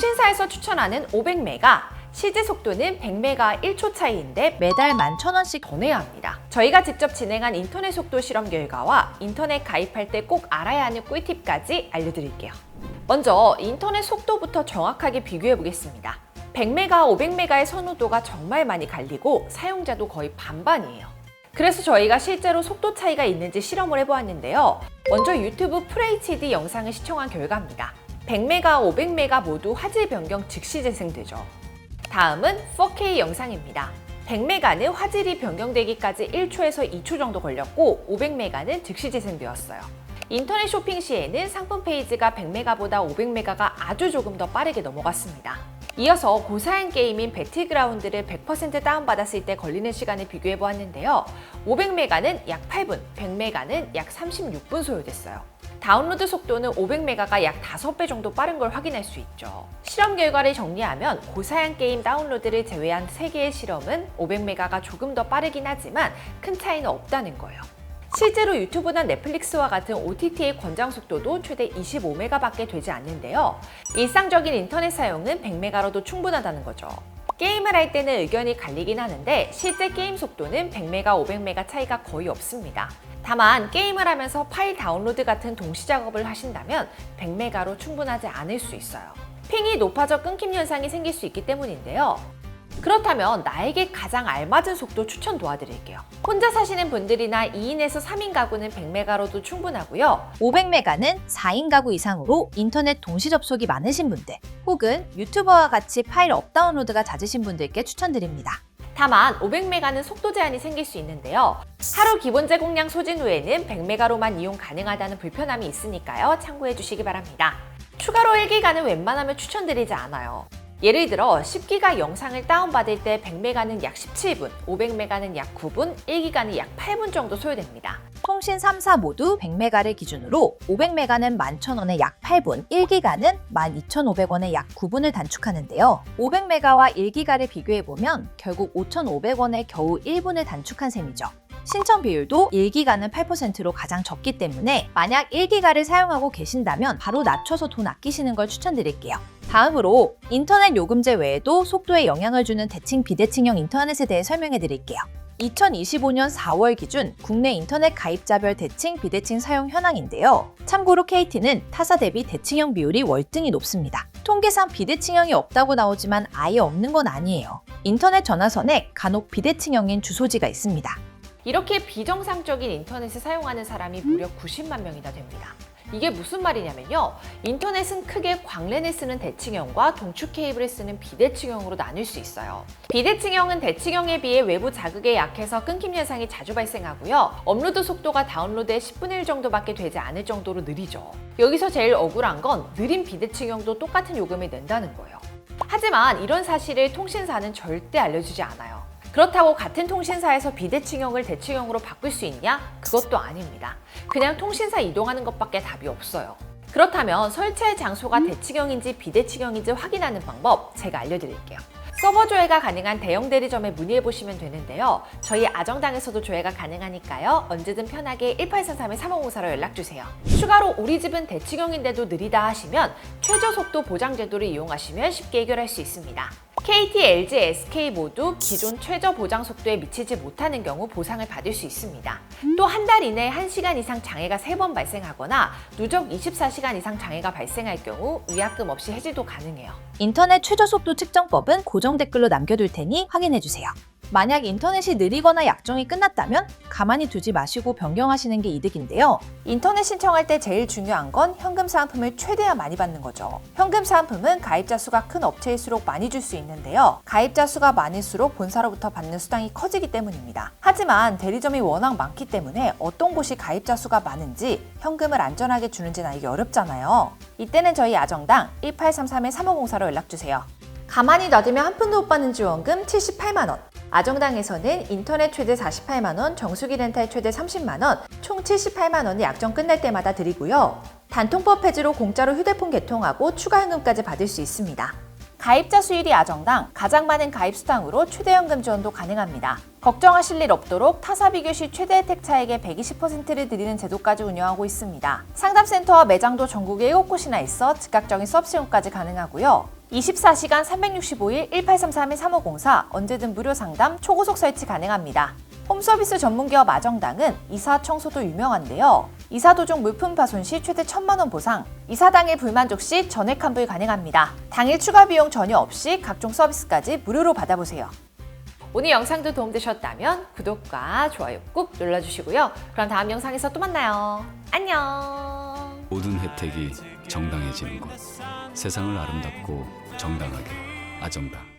통신사에서 추천하는 500메가, 실제 속도는 100메가 1초 차이인데 매달 11,000원씩 더 내야 합니다. 저희가 직접 진행한 인터넷 속도 실험 결과와 인터넷 가입할 때 꼭 알아야 하는 꿀팁까지 알려드릴게요. 먼저 인터넷 속도부터 정확하게 비교해 보겠습니다. 100메가, 500메가의 선호도가 정말 많이 갈리고 사용자도 거의 반반이에요. 그래서 저희가 실제로 속도 차이가 있는지 실험을 해보았는데요. 먼저 유튜브 FHD 영상을 시청한 결과입니다. 100메가, 500메가 모두 화질 변경 즉시 재생되죠. 다음은 4K 영상입니다. 100메가는 화질이 변경되기까지 1초에서 2초 정도 걸렸고 500메가는 즉시 재생되었어요. 인터넷 쇼핑 시에는 상품 페이지가 100메가보다 500메가가 아주 조금 더 빠르게 넘어갔습니다. 이어서 고사양 게임인 배틀그라운드를 100% 다운받았을 때 걸리는 시간을 비교해 보았는데요. 500메가는 약 8분, 100메가는 약 36분 소요됐어요. 다운로드 속도는 500메가가 약 5배 정도 빠른 걸 확인할 수 있죠. 실험 결과를 정리하면 고사양 게임 다운로드를 제외한 3개의 실험은 500메가가 조금 더 빠르긴 하지만 큰 차이는 없다는 거예요. 실제로 유튜브나 넷플릭스와 같은 OTT의 권장 속도도 최대 25메가밖에 되지 않는데요. 일상적인 인터넷 사용은 100메가로도 충분하다는 거죠. 게임을 할 때는 의견이 갈리긴 하는데 실제 게임 속도는 100메가, 500메가 차이가 거의 없습니다. 다만 게임을 하면서 파일 다운로드 같은 동시 작업을 하신다면 100메가로 충분하지 않을 수 있어요. 핑이 높아져 끊김 현상이 생길 수 있기 때문인데요. 그렇다면 나에게 가장 알맞은 속도 추천 도와드릴게요. 혼자 사시는 분들이나 2인에서 3인 가구는 100메가로도 충분하고요. 500메가는 4인 가구 이상으로 인터넷 동시 접속이 많으신 분들 혹은 유튜버와 같이 파일 업다운로드가 잦으신 분들께 추천드립니다. 다만 500메가는 속도 제한이 생길 수 있는데요. 하루 기본 제공량 소진 후에는 100메가로만 이용 가능하다는 불편함이 있으니까요. 참고해 주시기 바랍니다. 추가로 1기가는 웬만하면 추천드리지 않아요. 예를 들어 10기가 영상을 다운받을 때 100메가는 약 17분, 500메가는 약 9분, 1기가는 약 8분 정도 소요됩니다. 통신 3사 모두 100메가를 기준으로 500메가는 11,000원에 약 8분, 1기가는 12,500원에 약 9분을 단축하는데요. 500메가와 1기가를 비교해보면 결국 5,500원에 겨우 1분을 단축한 셈이죠. 신청 비율도 1기가는 8%로 가장 적기 때문에 만약 1기가를 사용하고 계신다면 바로 낮춰서 돈 아끼시는 걸 추천드릴게요. 다음으로 인터넷 요금제 외에도 속도에 영향을 주는 대칭 비대칭형 인터넷에 대해 설명해 드릴게요. 2025년 4월 기준 국내 인터넷 가입자별 대칭 비대칭 사용 현황인데요. 참고로 KT는 타사 대비 대칭형 비율이 월등히 높습니다. 통계상 비대칭형이 없다고 나오지만 아예 없는 건 아니에요. 인터넷 전화선에 간혹 비대칭형인 주소지가 있습니다. 이렇게 비정상적인 인터넷을 사용하는 사람이 무려 90만 명이나 됩니다. 이게 무슨 말이냐면요. 인터넷은 크게 광랜을 쓰는 대칭형과 동축 케이블을 쓰는 비대칭형으로 나눌 수 있어요. 비대칭형은 대칭형에 비해 외부 자극에 약해서 끊김 현상이 자주 발생하고요. 업로드 속도가 다운로드의 10분의 1 정도밖에 되지 않을 정도로 느리죠. 여기서 제일 억울한 건 느린 비대칭형도 똑같은 요금을 낸다는 거예요. 하지만 이런 사실을 통신사는 절대 알려주지 않아요. 그렇다고 같은 통신사에서 비대칭형을 대칭형으로 바꿀 수 있냐? 그것도 아닙니다. 그냥 통신사 이동하는 것밖에 답이 없어요. 그렇다면 설치할 장소가 대칭형인지 비대칭형인지 확인하는 방법 제가 알려드릴게요. 서버 조회가 가능한 대형 대리점에 문의해보시면 되는데요. 저희 아정당에서도 조회가 가능하니까요. 언제든 편하게 1833-3554로 연락주세요. 추가로 우리 집은 대칭형인데도 느리다 하시면 최저 속도 보장 제도를 이용하시면 쉽게 해결할 수 있습니다. KT, LG, SK 모두 기존 최저 보장 속도에 미치지 못하는 경우 보상을 받을 수 있습니다. 또 한 달 이내에 1시간 이상 장애가 3번 발생하거나 누적 24시간 이상 장애가 발생할 경우 위약금 없이 해지도 가능해요. 인터넷 최저 속도 측정법은 고정 댓글로 남겨둘 테니 확인해주세요. 만약 인터넷이 느리거나 약정이 끝났다면 가만히 두지 마시고 변경하시는 게 이득인데요. 인터넷 신청할 때 제일 중요한 건 현금 사은품을 최대한 많이 받는 거죠. 현금 사은품은 가입자 수가 큰 업체일수록 많이 줄 수 있는데요. 가입자 수가 많을수록 본사로부터 받는 수당이 커지기 때문입니다. 하지만 대리점이 워낙 많기 때문에 어떤 곳이 가입자 수가 많은지 현금을 안전하게 주는지는 알기 어렵잖아요. 이때는 저희 아정당 1833-3504로 연락주세요. 가만히 놔두면 한 푼도 못 받는 지원금 78만 원. 아정당에서는 인터넷 최대 48만 원, 정수기 렌탈 최대 30만 원, 총 78만 원을 약정 끝날 때마다 드리고요. 단통법 폐지로 공짜로 휴대폰 개통하고 추가 현금까지 받을 수 있습니다. 가입자 수일이 아정당, 가장 많은 가입 수당으로 최대연금 지원도 가능합니다. 걱정하실 일 없도록 타사 비교 시 최대 혜택 차액의 120%를 드리는 제도까지 운영하고 있습니다. 상담센터와 매장도 전국에 7곳이나 있어 즉각적인 서비스용까지 가능하고요. 24시간 365일 1833-3504 언제든 무료 상담, 초고속 설치 가능합니다. 홈서비스 전문기업 아정당은 이사 청소도 유명한데요. 이사 도중 물품 파손 시 최대 1,000만 원 보상, 이사 당일 불만족 시 전액 환불 가능합니다. 당일 추가 비용 전혀 없이 각종 서비스까지 무료로 받아보세요. 오늘 영상도 도움되셨다면 구독과 좋아요 꾹 눌러주시고요. 그럼 다음 영상에서 또 만나요. 안녕. 모든 혜택이 정당해지는 곳. 세상을 아름답고 정당하게 아정당.